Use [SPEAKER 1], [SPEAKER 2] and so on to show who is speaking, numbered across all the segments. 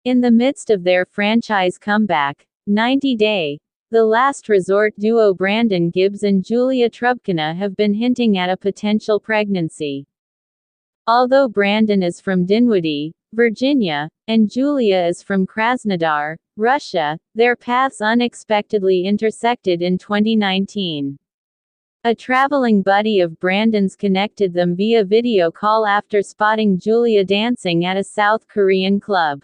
[SPEAKER 1] In the midst of their franchise comeback, 90 Day, the last resort duo Brandon Gibbs and Julia Trubkina have been hinting at a potential pregnancy. Although Brandon is from Dinwiddie, Virginia, and Julia is from Krasnodar, Russia, their paths unexpectedly intersected in 2019. A traveling buddy of Brandon's connected them via video call after spotting Julia dancing at a South Korean club.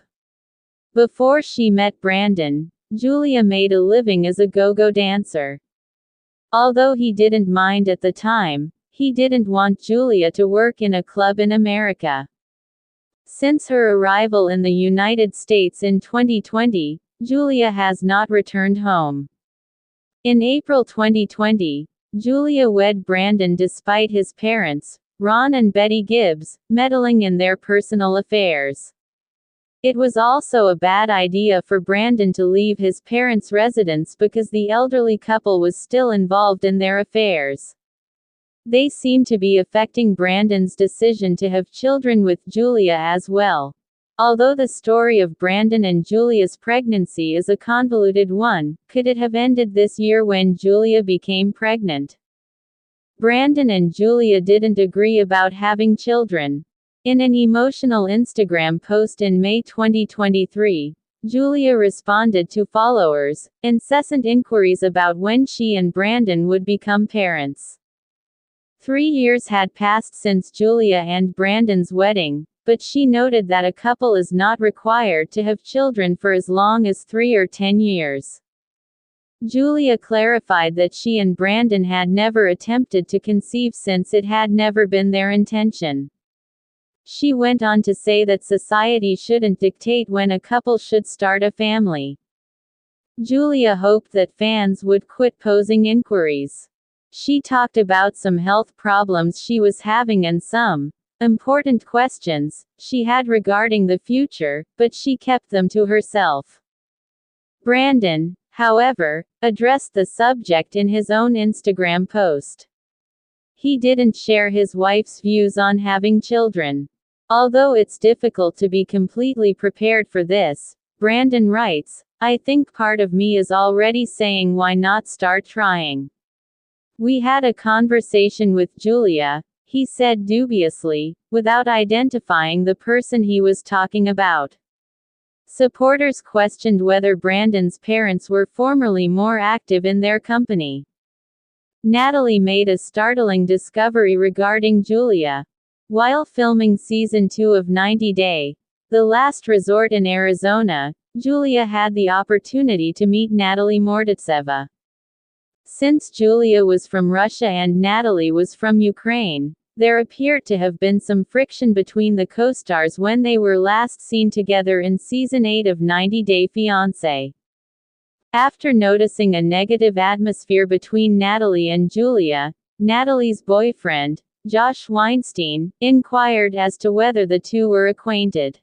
[SPEAKER 1] Before she met Brandon, Julia made a living as a go-go dancer. Although he didn't mind at the time, he didn't want Julia to work in a club in America. Since her arrival in the United States in 2020, Julia has not returned home. In April 2020, Julia wed Brandon despite his parents, Ron and Betty Gibbs, meddling in their personal affairs. It was also a bad idea for Brandon to leave his parents' residence because the elderly couple was still involved in their affairs. They seem to be affecting Brandon's decision to have children with Julia as well. Although the story of Brandon and Julia's pregnancy is a convoluted one, could it have ended this year when Julia became pregnant? Brandon and Julia didn't agree about having children. In an emotional Instagram post in May 2023, Julia responded to followers' incessant inquiries about when she and Brandon would become parents. 3 years had passed since Julia and Brandon's wedding, but she noted that a couple is not required to have children for as long as 3 or 10 years. Julia clarified that she and Brandon had never attempted to conceive since it had never been their intention. She went on to say that society shouldn't dictate when a couple should start a family. Julia hoped that fans would quit posing inquiries. She talked about some health problems she was having and some important questions she had regarding the future, but she kept them to herself. Brandon, however, addressed the subject in his own Instagram post. He didn't share his wife's views on having children. Although it's difficult to be completely prepared for this, Brandon writes, "I think part of me is already saying why not start trying." "We had a conversation with Julia," he said dubiously, without identifying the person he was talking about. Supporters questioned whether Brandon's parents were formerly more active in their company. Natalie made a startling discovery regarding Julia. While filming Season 2 of 90 Day, the last resort in Arizona, Julia had the opportunity to meet Natalie Morditseva. Since Julia was from Russia and Natalie was from Ukraine, there appeared to have been some friction between the co-stars when they were last seen together in Season 8 of 90 Day Fiancé. After noticing a negative atmosphere between Natalie and Julia, Natalie's boyfriend, Josh Weinstein, inquired as to whether the two were acquainted.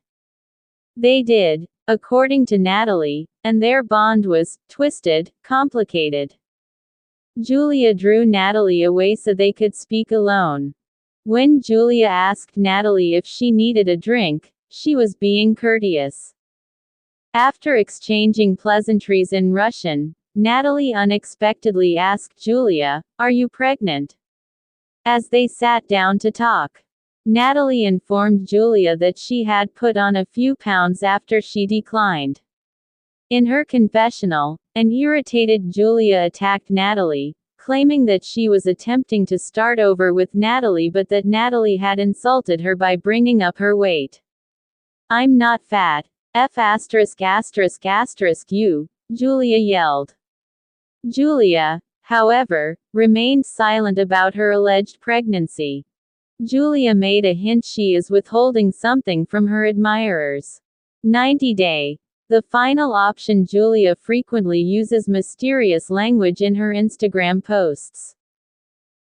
[SPEAKER 1] They did, according to Natalie, and their bond was twisted, complicated. Julia drew Natalie away so they could speak alone. When Julia asked Natalie if she needed a drink, she was being courteous. After exchanging pleasantries in Russian, Natalie unexpectedly asked Julia, "Are you pregnant?" As they sat down to talk, Natalie informed Julia that she had put on a few pounds after she declined. In her confessional, an irritated Julia attacked Natalie, claiming that she was attempting to start over with Natalie but that Natalie had insulted her by bringing up her weight. "I'm not fat, you," Julia yelled. Julia, however, remained silent about her alleged pregnancy. Julia made a hint she is withholding something from her admirers. 90 Day. The final option. Julia frequently uses mysterious language in her Instagram posts.